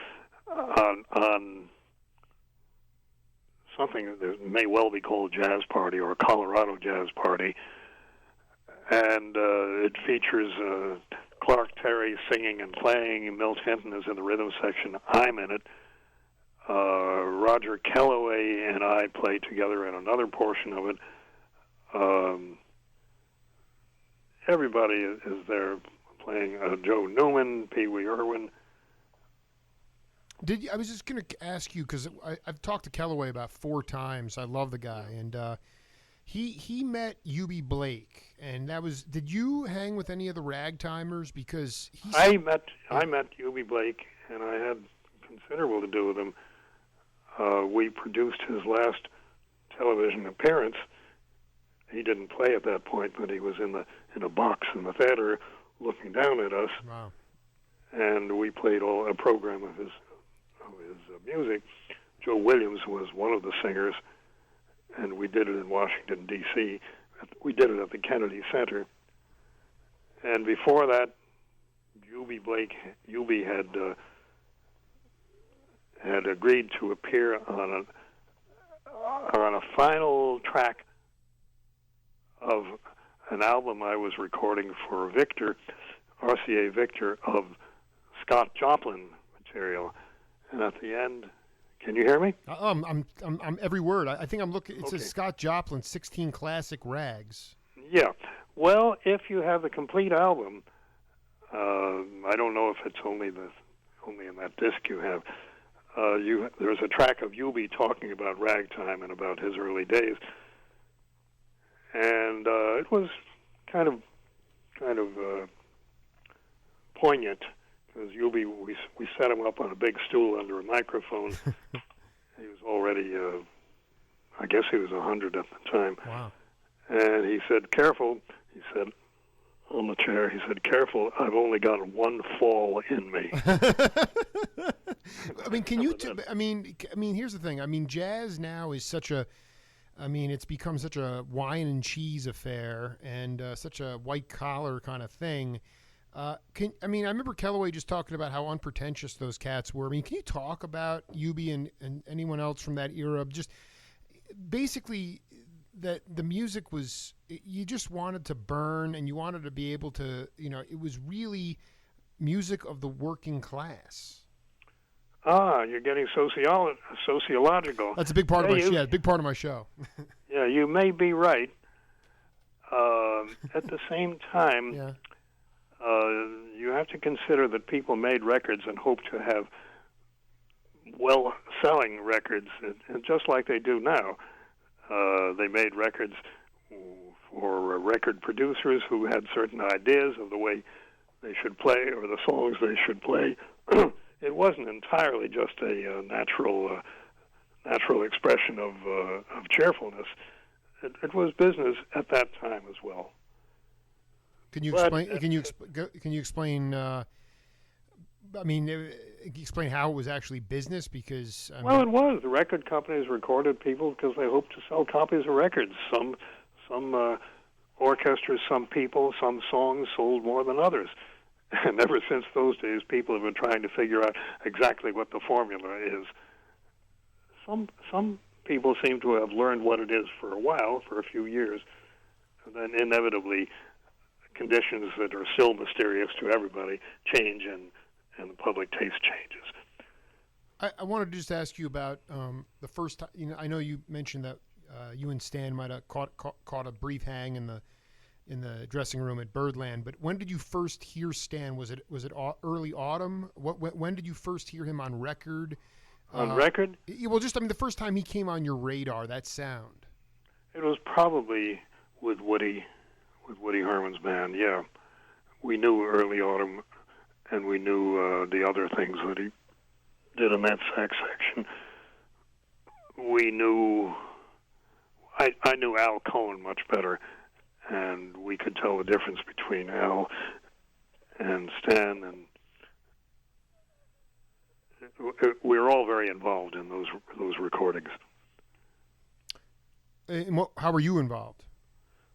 something that may well be called Jazz Party or Colorado Jazz Party, and it features Clark Terry singing and playing. Milt Hinton is in the rhythm section. I'm in it. Roger Kellaway and I play together in another portion of it. Everybody is there playing. Joe Newman, Pee Wee Irwin. I was just going to ask you, because I've talked to Kellaway about 4 times. I love the guy, and he met Eubie Blake, and that was. Did you hang with any of the ragtimers? Because I met Eubie Blake, and I had considerable to do with him. We produced his last television appearance. He didn't play at that point, but he was in a box in the theater, looking down at us. Wow! And we played a program of his music. Joe Williams was one of the singers, and we did it in Washington, D.C. We did it at the Kennedy Center. And before that, Eubie had agreed to appear on a final track of an album I was recording for Victor, RCA Victor, of Scott Joplin material. And at the end Can you hear me? I'm every word. I think I'm looking. It says Okay. Scott Joplin, 16 classic rags. Yeah. Well, if you have the complete album, I don't know if it's only in that disc you have. There's a track of Eubie talking about ragtime and about his early days, and it was kind of poignant because Eubie, we set him up on a big stool under a microphone. He was already, I guess he was 100 at the time. Wow. And he said, "Careful," he said, on the chair, he said, "Careful, I've only got one fall in me." I mean, here's the thing. I mean, jazz now is it's become such a wine and cheese affair and such a white collar kind of thing. I remember Kellaway just talking about how unpretentious those cats were. I mean, can you talk about Eubie and anyone else from that era? Just basically that the music was, you just wanted to burn and you wanted to be able to, it was really music of the working class. You're getting sociological. That's a big part of my big part of my show. Yeah, you may be right. At the same time, yeah. You have to consider that people made records and hoped to have well-selling records, and just like they do now. They made records for record producers who had certain ideas of the way they should play or the songs they should play. It wasn't entirely just a natural expression of cheerfulness. It was business at that time as well. Can you explain? Can you explain? Explain how it was actually business, because it was. The record companies recorded people because they hoped to sell copies of records. Some orchestras, some people, some songs sold more than others. And ever since those days, people have been trying to figure out exactly what the formula is. Some people seem to have learned what it is for a while, for a few years, and then inevitably conditions that are still mysterious to everybody change, and the public taste changes. I wanted to just ask you about the first time. I know you mentioned that you and Stan might have caught a brief hang in the dressing room at Birdland. But when did you first hear Stan? Was it early autumn? When did you first hear him on record? On record? Well, the first time he came on your radar, that sound. It was probably with Woody Herman's band. Yeah, we knew early autumn, and we knew the other things that he did in that sax section. We knew, I knew Al Cohen much better, and we could tell the difference between Al and Stan, and we were all very involved in those recordings. How were you involved?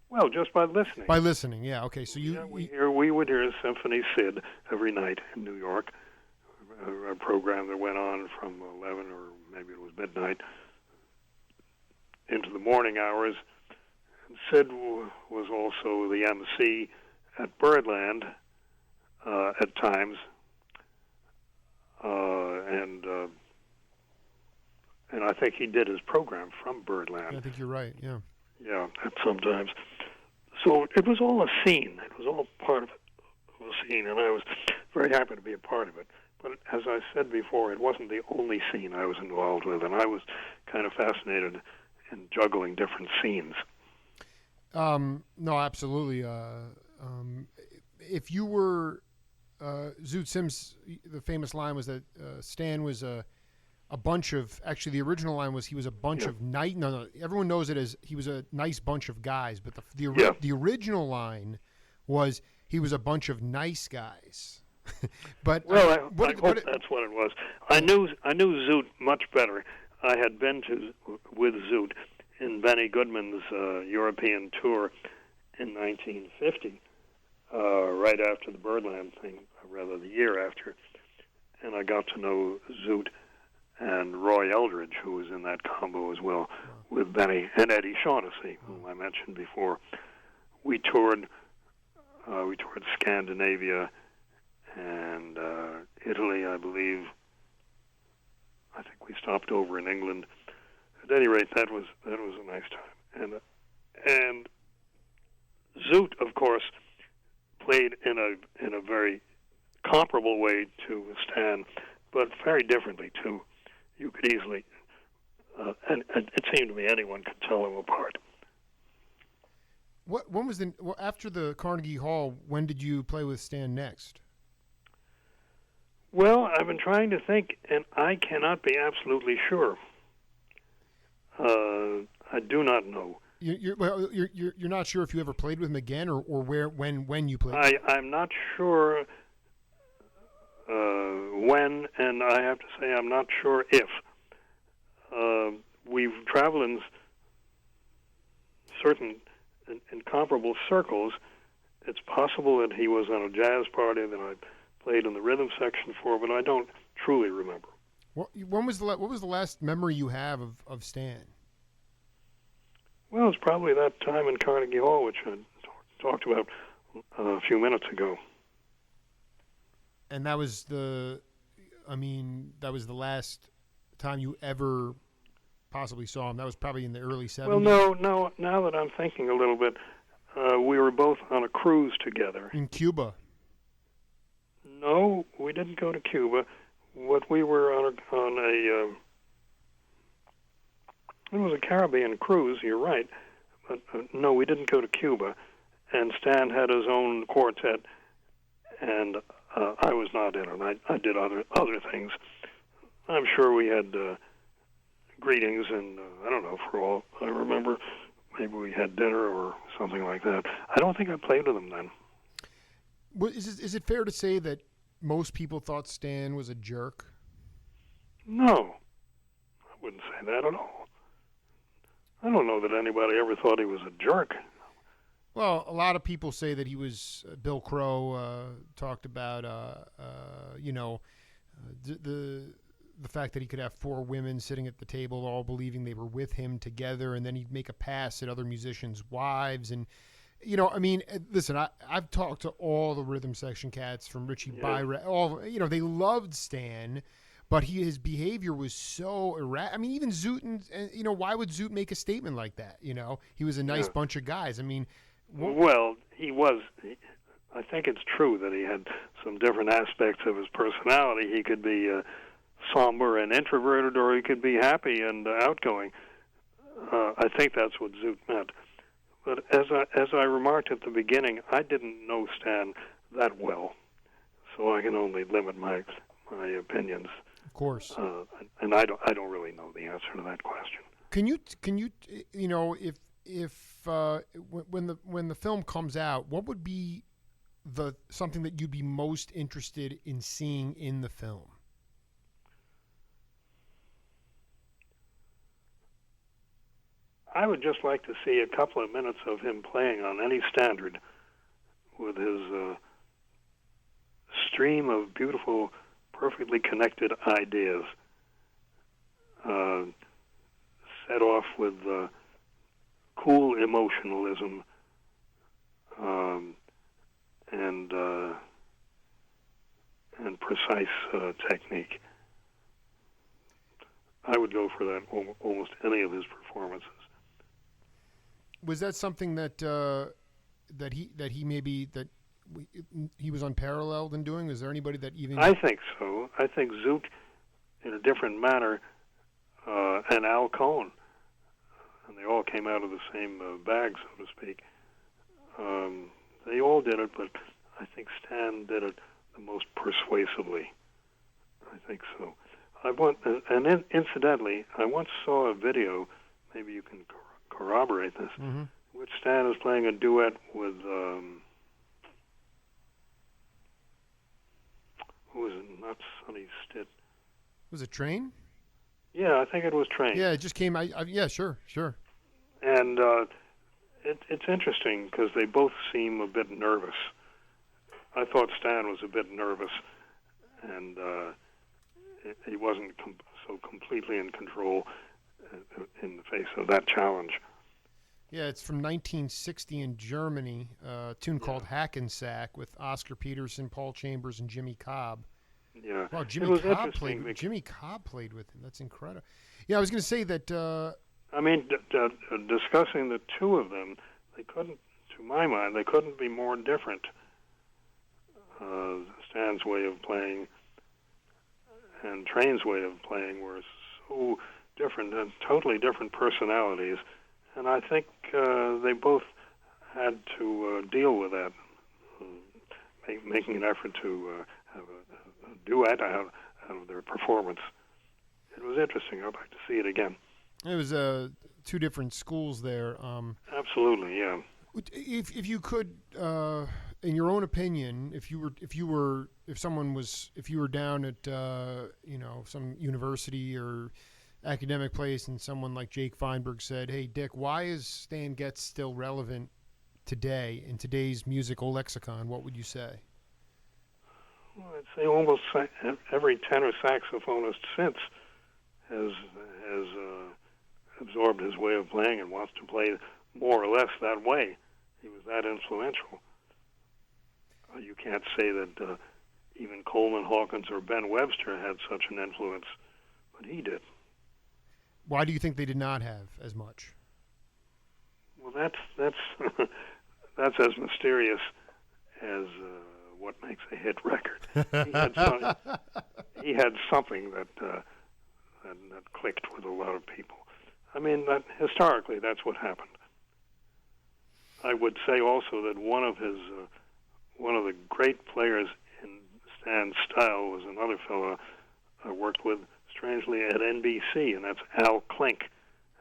Well, just by listening. By listening, yeah. Okay, so we would hear Symphony Sid every night in New York, a program that went on from 11 or maybe it was midnight into the morning hours. And Sid was also the MC at Birdland at times, and I think he did his program from Birdland. I think you're right. Yeah. Yeah, sometimes. So it was all a scene. It was all part of a scene, and I was very happy to be a part of it. But as I said before, it wasn't the only scene I was involved with, and I was kind of fascinated in juggling different scenes. No, absolutely. If you were Zoot Sims, the famous line was that Stan was a bunch of, actually the original line was he was a bunch of everyone knows it as he was a nice bunch of guys, but the original line was he was a bunch of nice guys. But I hope that's what it was. I knew Zoot much better. I had been with Zoot in Benny Goodman's European tour in 1950, right after the Birdland thing, rather the year after, and I got to know Zoot and Roy Eldridge, who was in that combo as well, with Benny, and Eddie Shaughnessy, whom I mentioned before. We toured Scandinavia and Italy, I believe, I think we stopped over in England. At any rate, that was a nice time. And Zoot, of course, played in a very comparable way to Stan, but very differently too. You could easily, and it seemed to me anyone could tell them apart. When was after the Carnegie Hall? When did you play with Stan next? Well, I've been trying to think, and I cannot be absolutely sure. I do not know. You're not sure if you ever played with him again, or when you played. I'm not sure when, and I have to say I'm not sure if. We've traveled in certain incomparable circles. It's possible that he was on a jazz party that I played in the rhythm section for, but I don't truly remember. What was the last memory you have of Stan? Well, it's probably that time in Carnegie Hall, which I talked about a few minutes ago. And that was the last time you ever possibly saw him. That was probably in the early 70s. Well, no. Now that I'm thinking a little bit, we were both on a cruise together. In Cuba? No, we didn't go to Cuba. What we were on it was a Caribbean cruise, you're right. But no, we didn't go to Cuba. And Stan had his own quartet, and I was not in it. I did other things. I'm sure we had greetings, and I don't know, for all I remember, maybe we had dinner or something like that. I don't think I played with him then. Is it fair to say that most people thought Stan was a jerk? No, I wouldn't say that at all. I don't know that anybody ever thought he was a jerk. Well, a lot of people say that he was. Bill Crow talked about, the fact that he could have 4 women sitting at the table, all believing they were with him together, and then he'd make a pass at other musicians' wives. And, listen, I've talked to all the rhythm section cats from Richie Byron. They loved Stan, but his behavior was so erratic. I mean, even Zoot, and why would Zoot make a statement like that? He was a nice bunch of guys. I mean, well, he was. I think it's true that he had some different aspects of his personality. He could be somber and introverted, or he could be happy and outgoing. I think that's what Zoot meant. But as I remarked at the beginning, I didn't know Stan that well, so I can only limit my opinions. Of course. And I don't really know the answer to that question. Can you when the film comes out, what would be something that you'd be most interested in seeing in the film? I would just like to see a couple of minutes of him playing on any standard with his stream of beautiful, perfectly connected ideas, set off with cool emotionalism and precise technique. I would go for that almost any of his performances. Was that something that he was unparalleled in doing? Was there anybody that even? I think so. I think Zoot, in a different manner, and Al Cohn, and they all came out of the same bag, so to speak. They all did it, but I think Stan did it the most persuasively. I think so. And incidentally, I once saw a video. Maybe you can corroborate this. Mm-hmm. Which Stan is playing a duet with who was it? Not Sonny Stitt. Was it Train? Yeah, I think it was Train. Yeah, it just came. Yeah, sure. And it's interesting because they both seem a bit nervous. I thought Stan was a bit nervous, and he wasn't so completely in control in the face of that challenge. Yeah, it's from 1960 in Germany, a tune called Hackensack with Oscar Peterson, Paul Chambers, and Jimmy Cobb. Yeah. Wow, Interesting. Jimmy Cobb played with him. That's incredible. Yeah, I was going to say that. I mean, discussing the two of them, they couldn't, to my mind, they couldn't be more different. Stan's way of playing and Train's way of playing were so different and totally different personalities, and I think they both had to deal with that, making an effort to have a duet out of their performance. It was interesting. I'd like to see it again. It was two different schools there. Absolutely, yeah. If you could, in your own opinion, if you were down at some university or academic place, and someone like Jake Feinberg said, "Hey, Dick, why is Stan Getz still relevant today in today's musical lexicon?" What would you say? Well, I'd say almost every tenor saxophonist since has absorbed his way of playing and wants to play more or less that way. He was that influential. You can't say that even Coleman Hawkins or Ben Webster had such an influence, but he did. Why do you think they did not have as much? Well, that's that's as mysterious as what makes a hit record. He had something that clicked with a lot of people. I mean, historically, that's what happened. I would say also that one of the great players in Stan's style was another fellow I worked with, strangely, at NBC, and that's Al Klink,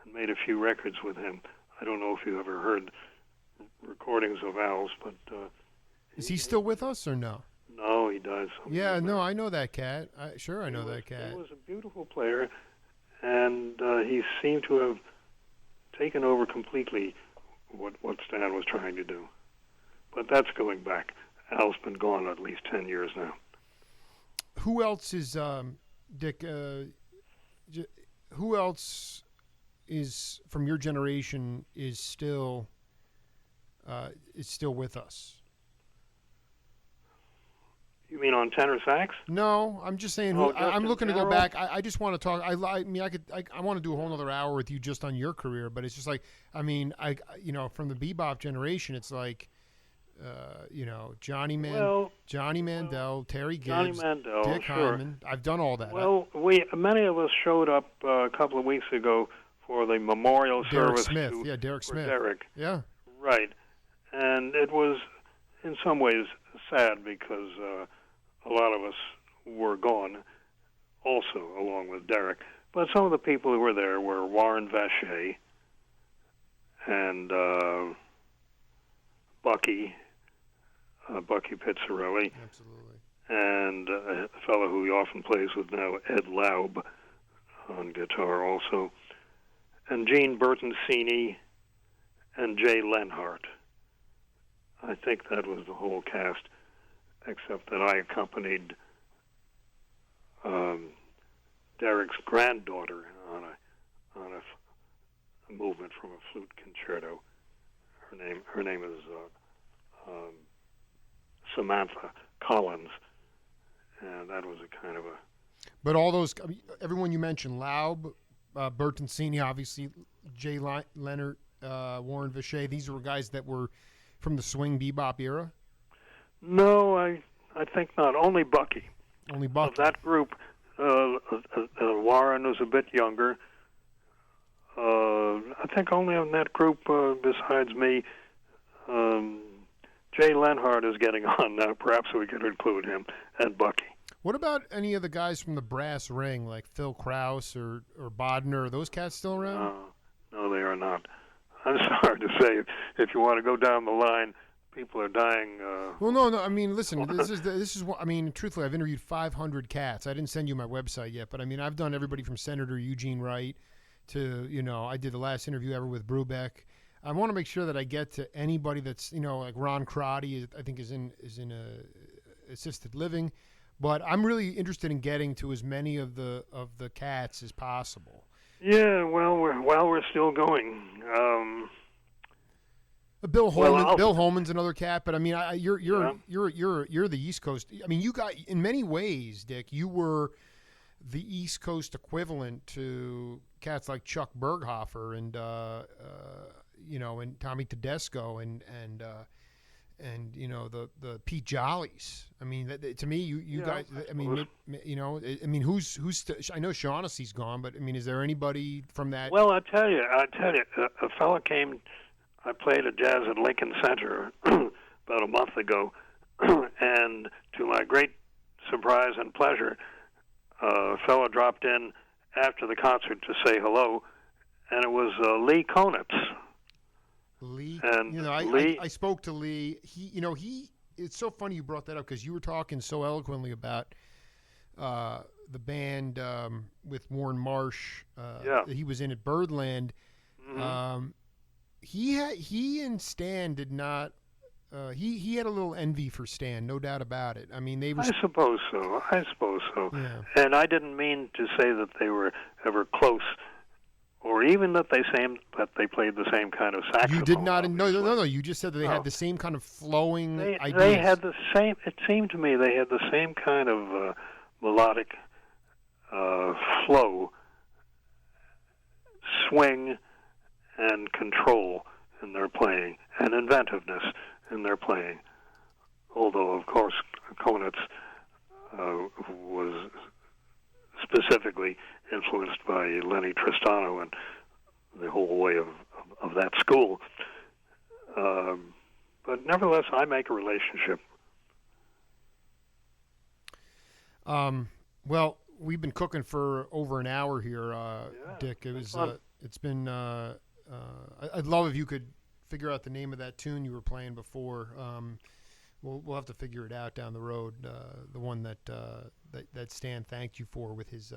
and made a few records with him. I don't know if you ever heard recordings of Al's, but... is he still with us or no? No, he died. Yeah, no, I know that cat. I know that cat. He was a beautiful player, and he seemed to have taken over completely what Stan was trying to do. But that's going back. Al's been gone at least 10 years now. Who else is, Dick, who else is, from your generation, is still with us? You mean on tenor sax? No, I'm just saying. I'm looking to go back. I just want to talk. I want to do a whole other hour with you just on your career, but it's just like, I mean, from the bebop generation, it's like, Johnny Mandel, Terry Gibbs, Dick Hyman. I've done all that. Well, many of us showed up a couple of weeks ago for the memorial service. Derek Smith. Derek. Yeah. Right, and it was in some ways sad because a lot of us were gone also, along with Derek. But some of the people who were there were Warren Vacher and Bucky Pizzarelli. Absolutely. And a fellow who he often plays with now, Ed Laub, on guitar also. And Gene Bertoncini and Jay Lenhart. I think that was the whole cast, except that I accompanied Derek's granddaughter on a movement from a flute concerto. Her name is Samantha Collins, and that was a kind of a. But all those, everyone you mentioned, Laub, Bertoncini, obviously, Jay Leonard, Warren Vacher. These were guys that were from the swing bebop era? No, I think not. Only Bucky. Only Bucky. Of that group, Warren was a bit younger. I think only on that group, besides me, Jay Lenhart is getting on now. Perhaps we could include him, and Bucky. What about any of the guys from the brass ring, like Phil Krause or Bodner? Are those cats still around? No, they are not. I'm sorry to say, if you want to go down the line, people are dying. Well, no. I mean, listen. This is. I mean, truthfully, I've interviewed 500 cats. I didn't send you my website yet, but I mean, I've done everybody from Senator Eugene Wright to, I did the last interview ever with Brubeck. I want to make sure that I get to anybody that's, like Ron Crotty. I think is in assisted living, but I'm really interested in getting to as many of the cats as possible. Yeah, well, we're still going. Bill Holman. Well, Bill Holman's another cat, but I mean, you're Yeah. you're the East Coast. I mean, you got in many ways, Dick. You were the East Coast equivalent to cats like Chuck Berghofer and and Tommy Tedesco and the Pete Jollies. I mean, to me, you Yeah, guys. I mean, who's I know Shaughnessy's gone, but I mean, is there anybody from that? Well, I tell you, a fella came. I played a jazz at Lincoln Center about a month ago, and to my great surprise and pleasure, a fella dropped in after the concert to say hello, and it was Lee Konitz. Lee, And Lee, I spoke to Lee. It's so funny you brought that up because you were talking so eloquently about the band with Warren Marsh. Yeah. He was in at Birdland. Mm-hmm. He and Stan did not. He had a little envy for Stan, no doubt about it. I mean, they were. I suppose so. Yeah. And I didn't mean to say that they were ever close, or even that they played the same kind of saxophone. You did not. Obviously. No. You just said that they had the same kind of flowing ideas. They had the same. It seemed to me they had the same kind of melodic flow, swing, and control in their playing, and inventiveness in their playing. Although, of course, Konitz was specifically influenced by Lenny Tristano and the whole way of that school. But nevertheless, I make a relationship. Well, we've been cooking for over an hour here, Dick. It was. It's been. I'd love if you could figure out the name of that tune you were playing before. We'll have to figure it out down the road. The one that Stan thanked you for with his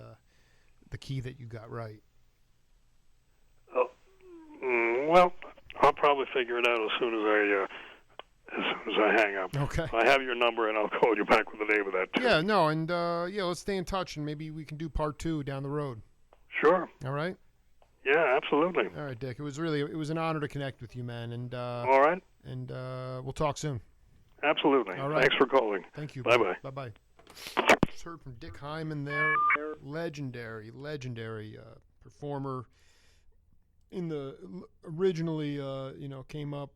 the key that you got right. Oh, well, I'll probably figure it out as soon as I hang up. Okay. I have your number, and I'll call you back with the name of that tune. Yeah. No. And let's stay in touch, and maybe we can do part 2 down the road. Sure. All right. Yeah, absolutely. All right, Dick. It was an honor to connect with you, man. And all right. And we'll talk soon. Absolutely. All right. Thanks for calling. Thank you. Bye-bye. Bye-bye. Just heard from Dick Hyman there. Legendary performer. Originally, came up,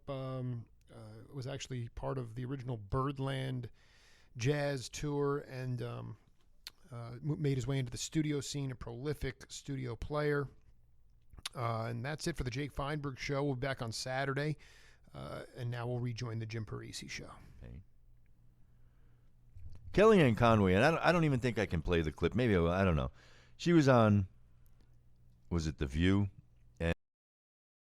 was actually part of the original Birdland jazz tour and made his way into the studio scene, a prolific studio player. And that's it for the Jake Feinberg Show. We'll be back on Saturday. And now we'll rejoin the Jim Parisi Show. Okay. Kellyanne Conway, and I don't even think I can play the clip. Maybe I don't know. She was on, was it The View?